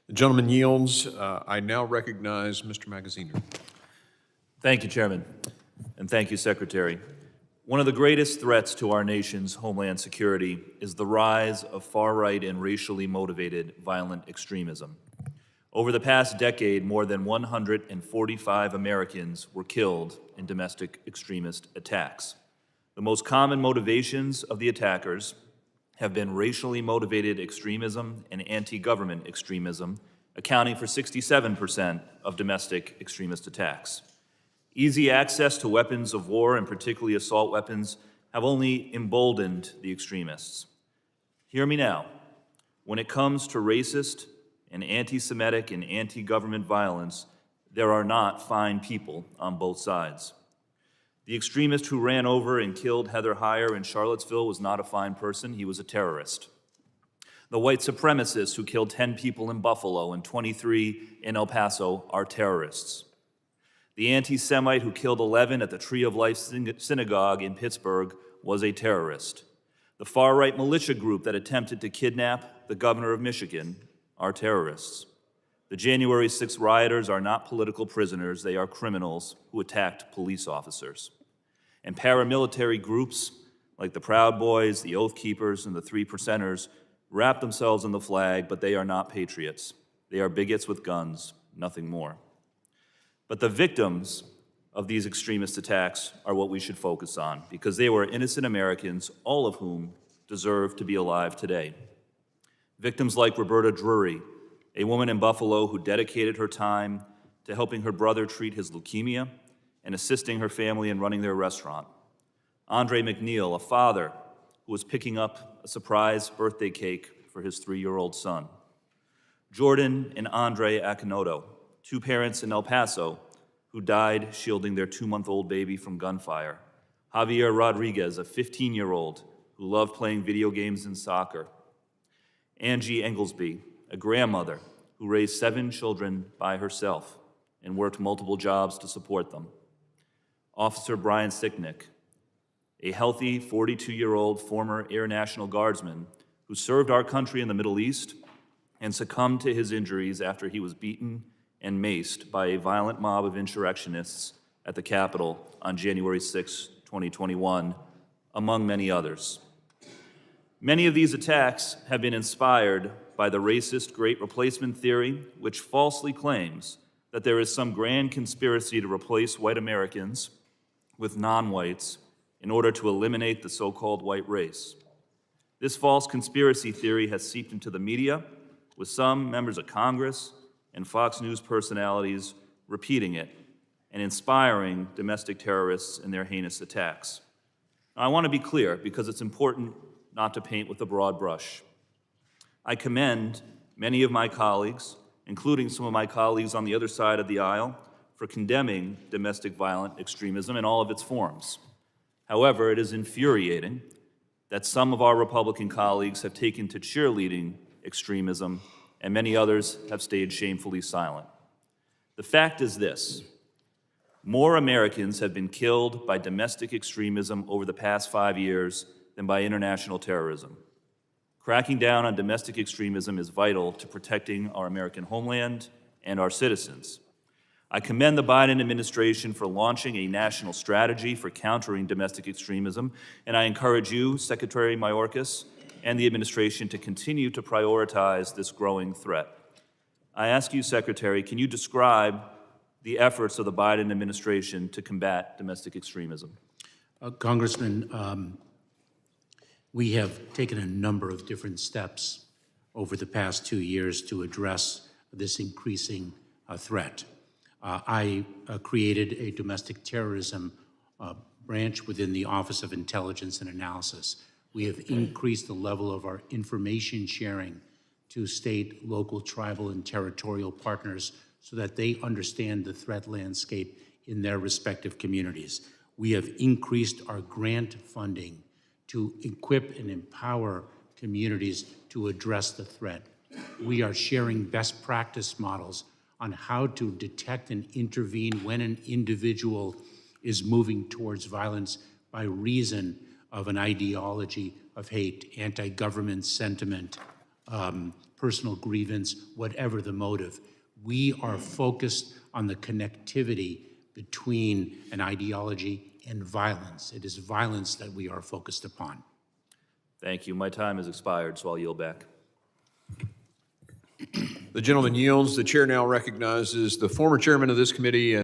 The gentleman yields. I now recognize Mr. Magaziner. Thank you, Chairman, and thank you, Secretary. One of the greatest threats to our nation's homeland security is the rise of far-right and racially motivated violent extremism. Over the past decade, more than 145 Americans were killed in domestic extremist attacks. The most common motivations of the attackers have been racially motivated extremism and anti-government extremism, accounting for 67% of domestic extremist attacks. Easy access to weapons of war, and particularly assault weapons, have only emboldened the extremists. Hear me now. When it comes to racist and anti-Semitic and anti-government violence, there are not fine people on both sides. The extremist who ran over and killed Heather Heyer in Charlottesville was not a fine person, he was a terrorist. The white supremacists who killed 10 people in Buffalo and 23 in El Paso are terrorists. The anti-Semite who killed 11 at the Tree of Life synagogue in Pittsburgh was a terrorist. The far-right militia group that attempted to kidnap the governor of Michigan are terrorists. The January 6th rioters are not political prisoners, they are criminals who attacked police officers. And paramilitary groups like the Proud Boys, the Oath Keepers, and the Three Percenters wrap themselves in the flag, but they are not patriots. They are bigots with guns, nothing more. But the victims of these extremist attacks are what we should focus on, because they were innocent Americans, all of whom deserve to be alive today. Victims like Roberta Drury, a woman in Buffalo who dedicated her time to helping her brother treat his leukemia and assisting her family in running their restaurant. Andre McNeil, a father who was picking up a surprise birthday cake for his 3-year-old son. Jordan and Andre Akinoto, two parents in El Paso who died shielding their 2-month-old baby from gunfire. Javier Rodriguez, a 15-year-old who loved playing video games and soccer. Angie Englesby, a grandmother who raised 7 children by herself and worked multiple jobs to support them. Officer Brian Sicknick, a healthy 42-year-old former Air National Guardsman who served our country in the Middle East and succumbed to his injuries after he was beaten and maced by a violent mob of insurrectionists at the Capitol on January 6, 2021, among many others. Many of these attacks have been inspired by the racist Great Replacement theory, which falsely claims that there is some grand conspiracy to replace white Americans with non-whites in order to eliminate the so-called white race. This false conspiracy theory has seeped into the media, with some members of Congress and Fox News personalities repeating it and inspiring domestic terrorists in their heinous attacks. Now, I want to be clear because it's important not to paint with a broad brush. I commend many of my colleagues, including some of my colleagues on the other side of the aisle, for condemning domestic violent extremism in all of its forms. However, it is infuriating that some of our Republican colleagues have taken to cheerleading extremism and many others have stayed shamefully silent. The fact is this: more Americans have been killed by domestic extremism over the past 5 years than by international terrorism. Cracking down on domestic extremism is vital to protecting our American homeland and our citizens. I commend the Biden administration for launching a national strategy for countering domestic extremism, and I encourage you, Secretary Mayorkas, and the administration to continue to prioritize this growing threat. I ask you, Secretary, can you describe the efforts of the Biden administration to combat domestic extremism? Congressman, we have taken a number of different steps over the past 2 years to address this increasing threat. I created a domestic terrorism branch within the Office of Intelligence and Analysis. We have increased the level of our information sharing to state, local, tribal, and territorial partners so that they understand the threat landscape in their respective communities. We have increased our grant funding to equip and empower communities to address the threat. We are sharing best practice models on how to detect and intervene when an individual is moving towards violence by reason of an ideology of hate, anti-government sentiment, personal grievance, whatever the motive. We are focused on the connectivity between an ideology and violence. It is violence that we are focused upon. Thank you. My time has expired, so I'll yield back. The gentleman yields. The chair now recognizes the former chairman of this committee,